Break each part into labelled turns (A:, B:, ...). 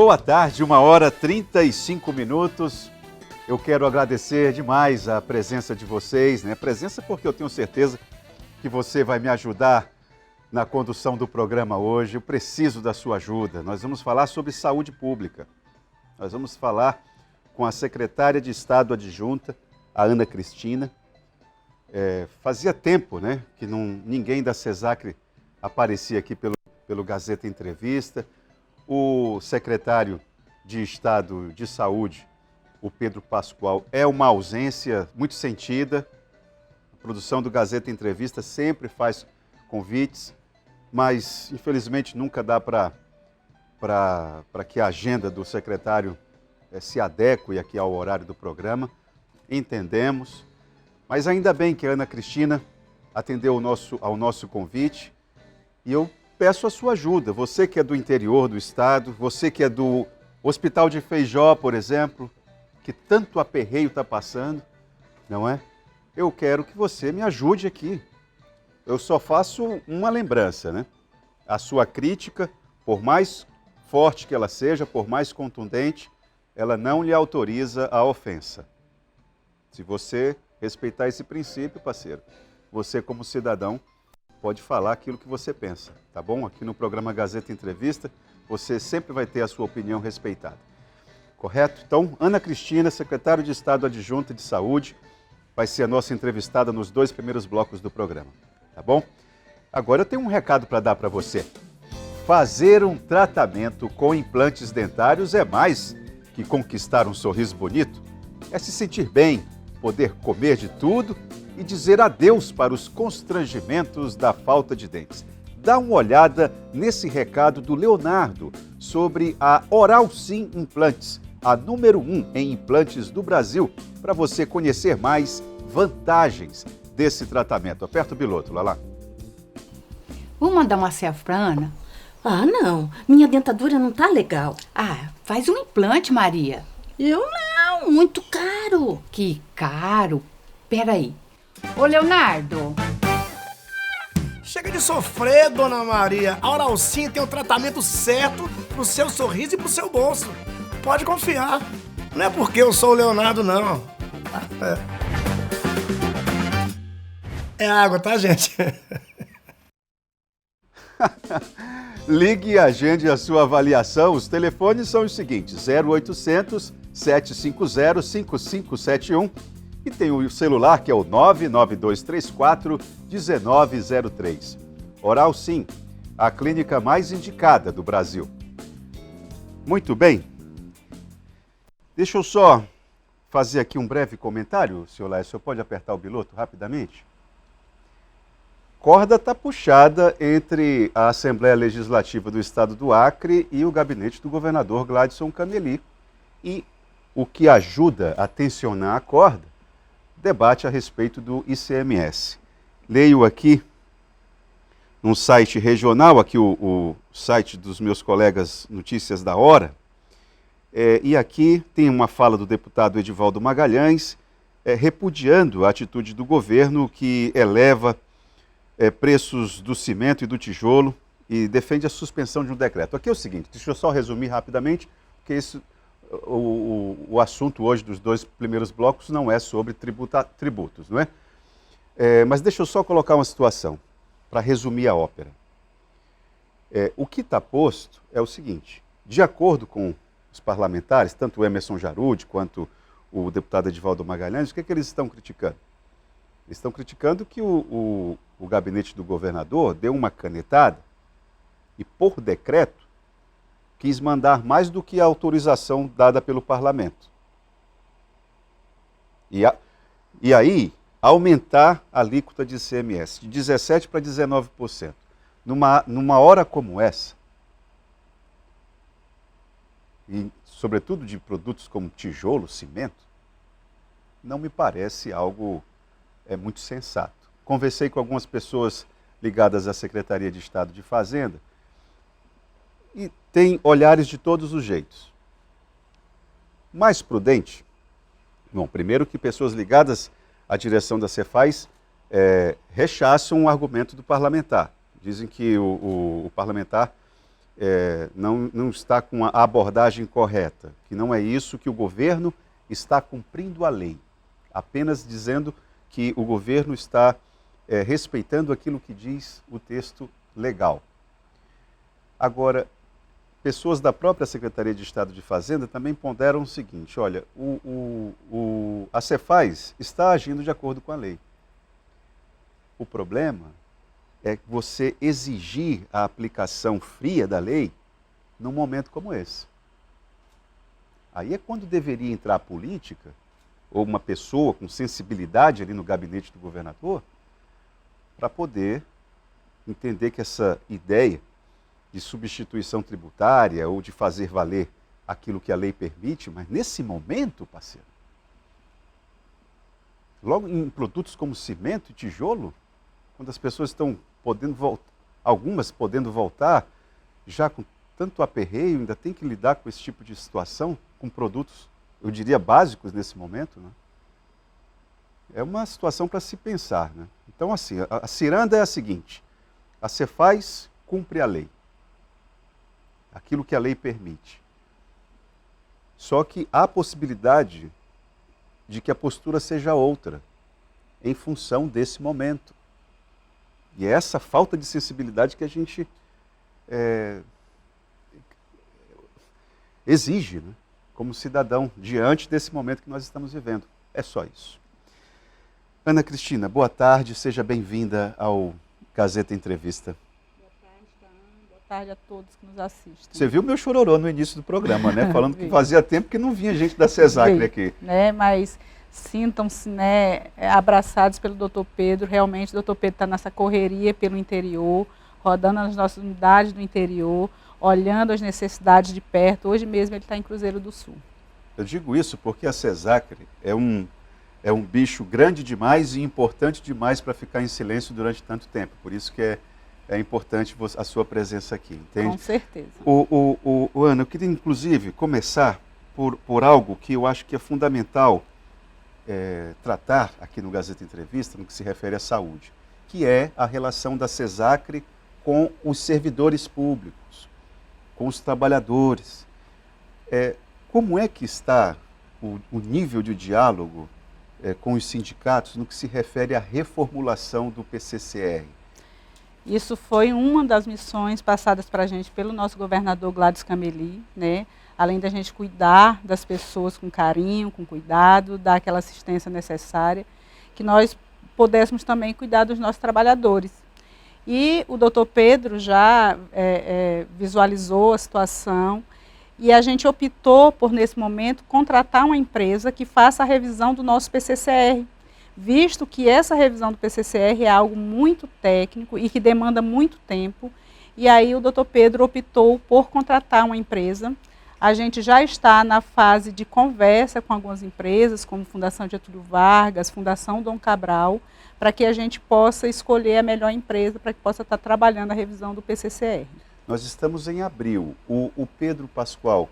A: Boa tarde, 1h35. Eu quero agradecer demais a presença de vocês, né? Presença porque eu tenho certeza que você vai me ajudar na condução do programa hoje. Eu preciso da sua ajuda. Nós vamos falar sobre saúde pública. Nós vamos falar com a secretária de Estado adjunta, a Ana Cristina. Fazia tempo, né, que ninguém da CESACRE aparecia aqui pelo Gazeta Entrevista. O secretário de Estado de Saúde, o Pedro Pascoal, é uma ausência muito sentida. A produção do Gazeta Entrevista sempre faz convites, mas infelizmente nunca dá para que a agenda do secretário se adeque aqui ao horário do programa. Entendemos, mas ainda bem que a Ana Cristina atendeu ao nosso convite e eu peço a sua ajuda. Você que é do interior do estado, você que é do Hospital de Feijó, por exemplo, que tanto aperreio está passando, não é? Eu quero que você me ajude aqui. Eu só faço uma lembrança, né? A sua crítica, por mais forte que ela seja, por mais contundente, ela não lhe autoriza a ofensa. Se você respeitar esse princípio, parceiro, você como cidadão pode falar aquilo que você pensa, tá bom? Aqui no programa Gazeta Entrevista, você sempre vai ter a sua opinião respeitada. Correto? Então, Ana Cristina, secretária de Estado adjunta de Saúde, vai ser a nossa entrevistada nos 2 primeiros blocos do programa, tá bom? Agora eu tenho um recado para dar para você. Fazer um tratamento com implantes dentários é mais que conquistar um sorriso bonito. É se sentir bem, poder comer de tudo e dizer adeus para os constrangimentos da falta de dentes. Dá uma olhada nesse recado do Leonardo sobre a Oral Sim Implantes, a número 1 em implantes do Brasil, para você conhecer mais vantagens desse tratamento. Aperta o biloto, Lala.
B: Vamos mandar uma selfie pra Ana?
C: Ah, não. Minha dentadura não tá legal.
B: Ah, faz um implante, Maria.
C: Eu não, muito caro.
B: Que caro. Peraí. Ô, Leonardo.
D: Chega de sofrer, dona Maria. A Oral Sim tem o tratamento certo pro seu sorriso e pro seu bolso. Pode confiar. Não é porque eu sou o Leonardo, não. É água, tá, gente?
A: Ligue e agende a sua avaliação. Os telefones são os seguintes: 0800 750 5571 e tem o celular que é o 99234 1903. Oral Sim, a clínica mais indicada do Brasil. Muito bem. Deixa eu só fazer aqui um breve comentário, senhor Laércio. O senhor pode apertar o biloto rapidamente? Corda está puxada entre a Assembleia Legislativa do Estado do Acre e o gabinete do governador Gladson Cameli. E o que ajuda a tensionar a corda, debate a respeito do ICMS. Leio aqui num site regional, aqui o site dos meus colegas Notícias da Hora, e aqui tem uma fala do deputado Edivaldo Magalhães, repudiando a atitude do governo que eleva preços do cimento e do tijolo e defende a suspensão de um decreto. Aqui é o seguinte, deixa eu só resumir rapidamente, porque o assunto hoje dos 2 primeiros blocos não é sobre tributos, não é? Mas deixa eu só colocar uma situação, para resumir a ópera. O que está posto é o seguinte: de acordo com os parlamentares, tanto o Emerson Jarudi quanto o deputado Edivaldo Magalhães, o que eles estão criticando? Eles estão criticando que o gabinete do governador deu uma canetada e, por decreto, quis mandar mais do que a autorização dada pelo parlamento. E aí, aumentar a alíquota de ICMS de 17% para 19%. Numa hora como essa, e sobretudo de produtos como tijolo, cimento, não me parece algo muito sensato. Conversei com algumas pessoas ligadas à Secretaria de Estado de Fazenda e tem olhares de todos os jeitos. Mais prudente, bom, primeiro que pessoas ligadas à direção da Cefaz rechaçam o argumento do parlamentar. Dizem que o parlamentar não está com a abordagem correta, que não é isso, que o governo está cumprindo a lei, apenas dizendo que o governo está respeitando aquilo que diz o texto legal. Agora, pessoas da própria Secretaria de Estado de Fazenda também ponderam o seguinte: olha, a Cefaz está agindo de acordo com a lei. O problema é você exigir a aplicação fria da lei num momento como esse. Aí é quando deveria entrar a política, ou uma pessoa com sensibilidade ali no gabinete do governador, para poder entender que essa ideia de substituição tributária ou de fazer valer aquilo que a lei permite, mas nesse momento, parceiro, logo em produtos como cimento e tijolo, quando as pessoas estão podendo voltar, algumas podendo voltar, já com tanto aperreio, ainda tem que lidar com esse tipo de situação, com produtos, eu diria, básicos nesse momento, né? É uma situação para se pensar, né? Então, assim, a ciranda é a seguinte: a Cefaz cumpre a lei, aquilo que a lei permite. Só que há possibilidade de que a postura seja outra, em função desse momento. E é essa falta de sensibilidade que a gente exige, né, como cidadão, diante desse momento que nós estamos vivendo. É só isso. Ana Cristina, boa tarde, seja bem-vinda ao Gazeta Entrevista.
E: Boa tarde a todos que nos assistem.
A: Você viu meu chororô no início do programa, né? Falando que fazia tempo que não vinha gente da CESACRE aqui.
E: Né? Mas sintam-se, né, abraçados pelo doutor Pedro. Realmente o doutor Pedro está nessa correria pelo interior, rodando nas nossas unidades do interior, olhando as necessidades de perto. Hoje mesmo ele está em Cruzeiro do Sul.
A: Eu digo isso porque a CESACRE é um bicho grande demais e importante demais para ficar em silêncio durante tanto tempo. Por isso que é importante a sua presença aqui, entende?
E: Com certeza.
A: Ana, eu queria inclusive começar por algo que eu acho que é fundamental tratar aqui no Gazeta Entrevista, no que se refere à saúde, que é a relação da CESACRE com os servidores públicos, com os trabalhadores. Como é que está o nível de diálogo com os sindicatos no que se refere à reformulação do PCCR?
E: Isso foi uma das missões passadas para a gente pelo nosso governador Gladys Cameli, né? Além da gente cuidar das pessoas com carinho, com cuidado, dar aquela assistência necessária, que nós pudéssemos também cuidar dos nossos trabalhadores. E o doutor Pedro já visualizou a situação e a gente optou por, nesse momento, contratar uma empresa que faça a revisão do nosso PCCR, visto que essa revisão do PCCR é algo muito técnico e que demanda muito tempo. E aí o doutor Pedro optou por contratar uma empresa. A gente já está na fase de conversa com algumas empresas, como Fundação Getúlio Vargas, Fundação Dom Cabral, para que a gente possa escolher a melhor empresa para que possa estar trabalhando a revisão do PCCR.
A: Nós estamos em abril. O Pedro Pascoal,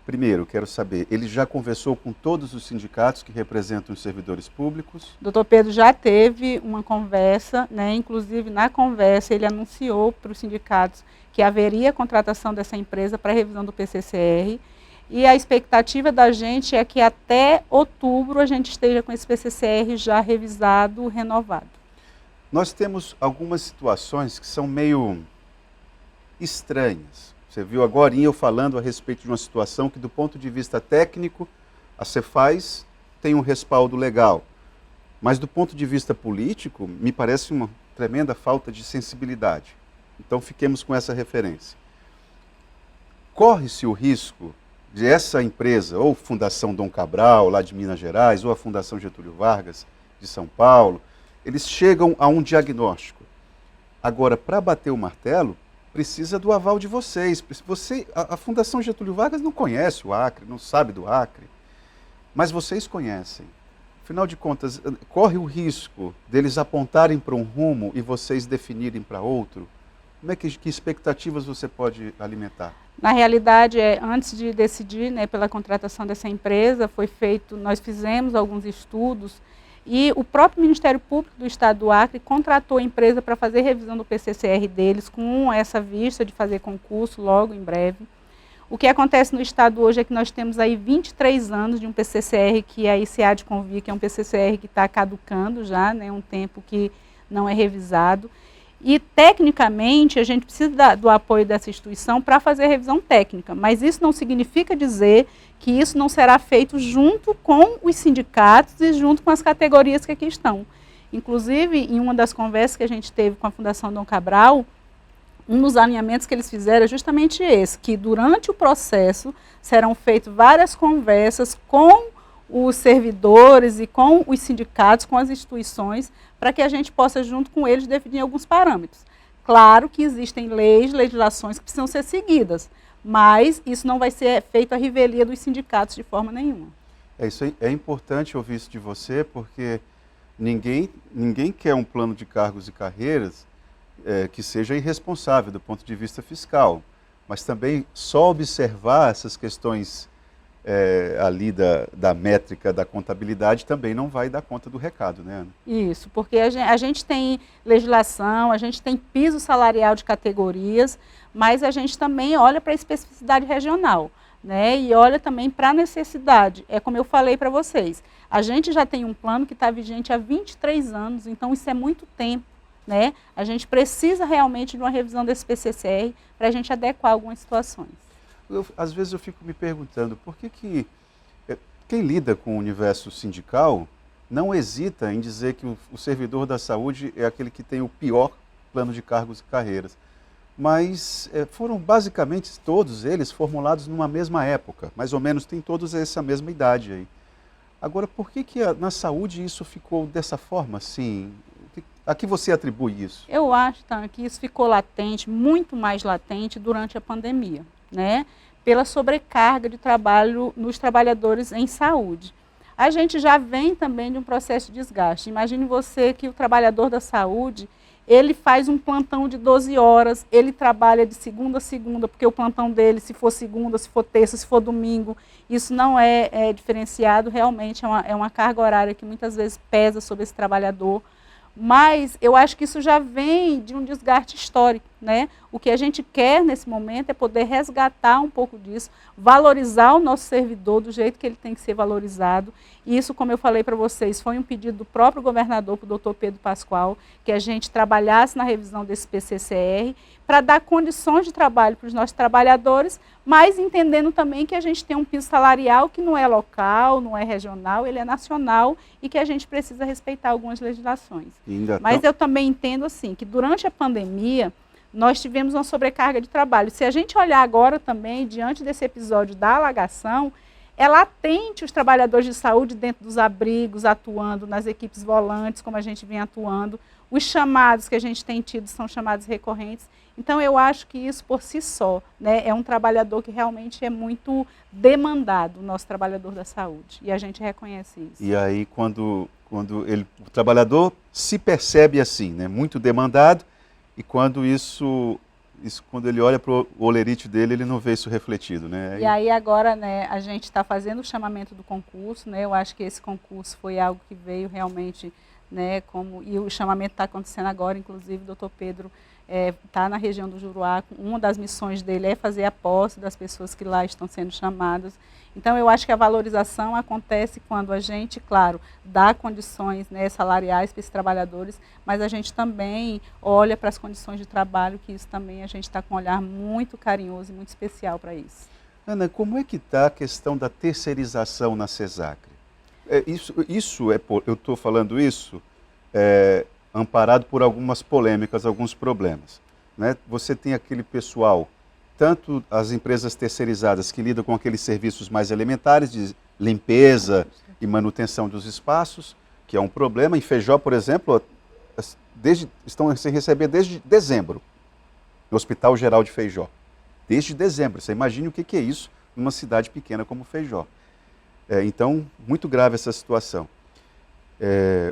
A: primeiro, quero saber, ele já conversou com todos os sindicatos que representam os servidores públicos?
E: O doutor Pedro já teve uma conversa, né? Inclusive na conversa ele anunciou para os sindicatos que haveria a contratação dessa empresa para a revisão do PCCR, e a expectativa da gente é que até outubro a gente esteja com esse PCCR já revisado, renovado.
A: Nós temos algumas situações que são meio estranhas. Você viu agora eu falando a respeito de uma situação que, do ponto de vista técnico, a Cefaz tem um respaldo legal, mas do ponto de vista político, me parece uma tremenda falta de sensibilidade. Então, fiquemos com essa referência. Corre-se o risco de essa empresa, ou Fundação Dom Cabral, lá de Minas Gerais, ou a Fundação Getúlio Vargas, de São Paulo, eles chegam a um diagnóstico. Agora, para bater o martelo, precisa do aval de vocês. A Fundação Getúlio Vargas não conhece o Acre, não sabe do Acre, mas vocês conhecem. Afinal de contas, corre o risco deles apontarem para um rumo e vocês definirem para outro? Como é que expectativas você pode alimentar?
E: Na realidade, antes de decidir, né, pela contratação dessa empresa, nós fizemos alguns estudos E o próprio Ministério Público do Estado do Acre contratou a empresa para fazer revisão do PCCR deles, com essa vista de fazer concurso logo em breve. O que acontece no Estado hoje é que nós temos aí 23 anos de um PCCR que aí se há de convir, que é um PCCR que está caducando já, né, um tempo que não é revisado. E, tecnicamente, a gente precisa do apoio dessa instituição para fazer a revisão técnica, mas isso não significa dizer que isso não será feito junto com os sindicatos e junto com as categorias que aqui estão. Inclusive, em uma das conversas que a gente teve com a Fundação Dom Cabral, um dos alinhamentos que eles fizeram é justamente esse, que durante o processo serão feitas várias conversas com os servidores e com os sindicatos, com as instituições, para que a gente possa, junto com eles, definir alguns parâmetros. Claro que existem leis, legislações que precisam ser seguidas, mas isso não vai ser feito à revelia dos sindicatos de forma nenhuma.
A: É importante ouvir isso de você, porque ninguém quer um plano de cargos e carreiras que seja irresponsável do ponto de vista fiscal, mas também só observar essas questões ali da métrica da contabilidade também não vai dar conta do recado, né, Ana?
E: Isso, porque a gente tem legislação, a gente tem piso salarial de categorias, mas a gente também olha para a especificidade regional, né, e olha também para a necessidade. É como eu falei para vocês, a gente já tem um plano que está vigente há 23 anos, então isso é muito tempo, né? A gente precisa realmente de uma revisão desse PCCR para a gente adequar algumas situações.
A: Às vezes eu fico me perguntando por que quem lida com o universo sindical não hesita em dizer que o servidor da saúde é aquele que tem o pior plano de cargos e carreiras. Mas foram basicamente todos eles formulados numa mesma época, mais ou menos tem todos essa mesma idade aí. Agora, por que na saúde isso ficou dessa forma assim? A que você atribui isso?
E: Eu acho, Tan, que isso ficou latente, muito mais latente durante a pandemia, né? Pela sobrecarga de trabalho nos trabalhadores em saúde. A gente já vem também de um processo de desgaste. Imagine você que o trabalhador da saúde, ele faz um plantão de 12 horas, ele trabalha de segunda a segunda, porque o plantão dele, se for segunda, se for terça, se for domingo, isso não é diferenciado, realmente é uma carga horária que muitas vezes pesa sobre esse trabalhador. Mas eu acho que isso já vem de um desgaste histórico, né? O que a gente quer nesse momento é poder resgatar um pouco disso, valorizar o nosso servidor do jeito que ele tem que ser valorizado. E isso, como eu falei para vocês, foi um pedido do próprio governador, para o doutor Pedro Pascoal, que a gente trabalhasse na revisão desse PCCR para dar condições de trabalho para os nossos trabalhadores, mas entendendo também que a gente tem um piso salarial que não é local, não é regional, ele é nacional e que a gente precisa respeitar algumas legislações. Mas eu também entendo assim, que durante a pandemia, nós tivemos uma sobrecarga de trabalho. Se a gente olhar agora também, diante desse episódio da alagação, é latente os trabalhadores de saúde dentro dos abrigos, atuando nas equipes volantes, como a gente vem atuando. Os chamados que a gente tem tido são chamados recorrentes. Então, eu acho que isso por si só, né, é um trabalhador que realmente é muito demandado, o nosso trabalhador da saúde. E a gente reconhece isso.
A: E aí, quando o trabalhador se percebe assim, né, muito demandado, e quando quando ele olha para o olerite dele, ele não vê isso refletido, né?
E: E aí agora, né, a gente está fazendo o chamamento do concurso, né? Eu acho que esse concurso foi algo que veio realmente, né, e o chamamento está acontecendo agora, inclusive o doutor Pedro está na região do Juruá, uma das missões dele é fazer a posse das pessoas que lá estão sendo chamadas. Então, eu acho que a valorização acontece quando a gente, claro, dá condições, né, salariais para esses trabalhadores, mas a gente também olha para as condições de trabalho, que isso também a gente está com um olhar muito carinhoso e muito especial para isso.
A: Ana, como é que está a questão da terceirização na CESACRE? Eu estou falando isso amparado por algumas polêmicas, alguns problemas, né? Você tem aquele pessoal, tanto as empresas terceirizadas que lidam com aqueles serviços mais elementares de limpeza e manutenção dos espaços, que é um problema. Em Feijó, por exemplo, estão sem receber desde dezembro, no Hospital Geral de Feijó. Desde dezembro. Você imagine o que é isso numa cidade pequena como Feijó. Então, muito grave essa situação.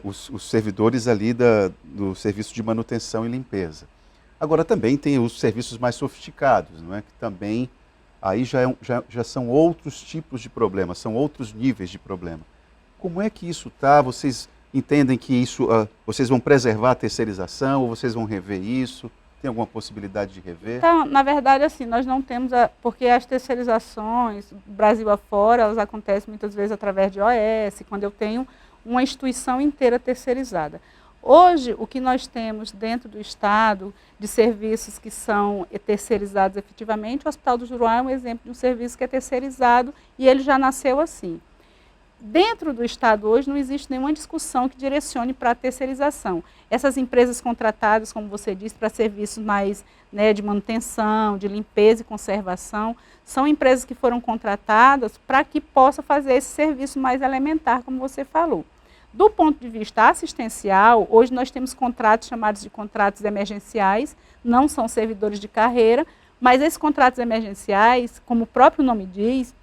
A: Os servidores ali do serviço de manutenção e limpeza. Agora também tem os serviços mais sofisticados, não é? Que também aí já são outros tipos de problemas, são outros níveis de problema. Como é que isso está? Vocês entendem que isso, vocês vão preservar a terceirização ou vocês vão rever isso? Tem alguma possibilidade de rever?
E: Então, na verdade, assim, nós não temos, porque as terceirizações, Brasil afora, elas acontecem muitas vezes através de OS, quando eu tenho uma instituição inteira terceirizada. Hoje, o que nós temos dentro do Estado de serviços que são terceirizados efetivamente, o Hospital do Juruá é um exemplo de um serviço que é terceirizado e ele já nasceu assim. Dentro do Estado hoje não existe nenhuma discussão que direcione para a terceirização. Essas empresas contratadas, como você disse, para serviços mais, né, de manutenção, de limpeza e conservação, são empresas que foram contratadas para que possa fazer esse serviço mais elementar, como você falou. Do ponto de vista assistencial, hoje nós temos contratos chamados de contratos emergenciais, não são servidores de carreira, mas esses contratos emergenciais, como o próprio nome diz,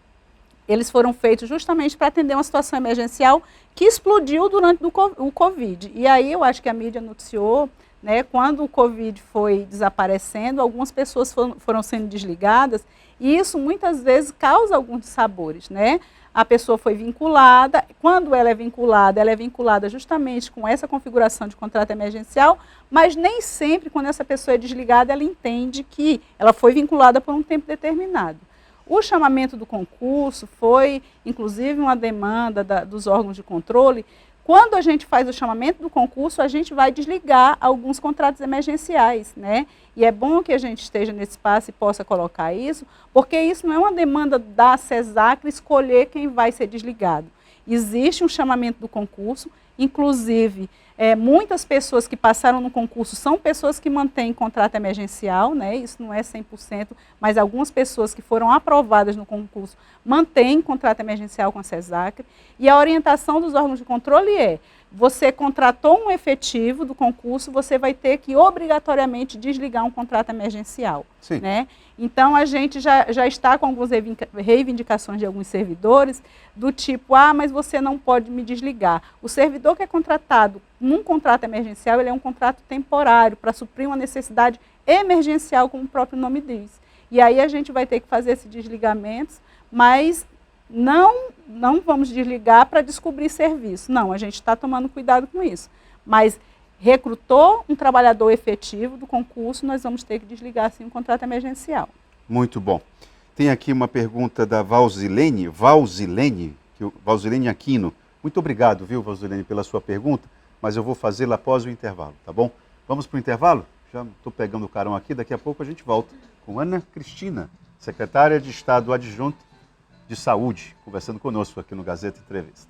E: eles foram feitos justamente para atender uma situação emergencial que explodiu durante o Covid. E aí eu acho que a mídia noticiou, né, quando o Covid foi desaparecendo, algumas pessoas foram sendo desligadas, e isso muitas vezes causa alguns dissabores, né? A pessoa foi vinculada, quando ela é vinculada justamente com essa configuração de contrato emergencial, mas nem sempre quando essa pessoa é desligada, ela entende que ela foi vinculada por um tempo determinado. O chamamento do concurso foi, inclusive, uma demanda dos órgãos de controle. Quando a gente faz o chamamento do concurso, a gente vai desligar alguns contratos emergenciais, né? E é bom que a gente esteja nesse espaço e possa colocar isso, porque isso não é uma demanda da CESACRE escolher quem vai ser desligado. Existe um chamamento do concurso, inclusive, muitas pessoas que passaram no concurso são pessoas que mantêm contrato emergencial, né? Isso não é 100%, mas algumas pessoas que foram aprovadas no concurso mantêm contrato emergencial com a CESACRE. E a orientação dos órgãos de controle é: você contratou um efetivo do concurso, você vai ter que obrigatoriamente desligar um contrato emergencial. Sim. Né? Então, a gente já está com algumas reivindicações de alguns servidores do tipo, mas você não pode me desligar. O servidor que é contratado num contrato emergencial, ele é um contrato temporário para suprir uma necessidade emergencial, como o próprio nome diz. E aí a gente vai ter que fazer esses desligamentos, mas não vamos desligar para descobrir serviço. Não, a gente está tomando cuidado com isso. Mas recrutou um trabalhador efetivo do concurso, nós vamos ter que desligar sim um contrato emergencial.
A: Muito bom. Tem aqui uma pergunta da Valzilene Aquino. Muito obrigado, viu, Valzilene, pela sua pergunta, mas eu vou fazê-la após o intervalo, tá bom? Vamos para o intervalo? Já estou pegando o carão aqui, daqui a pouco a gente volta com Ana Cristina, secretária de Estado adjunta de Saúde, conversando conosco aqui no Gazeta Entrevista.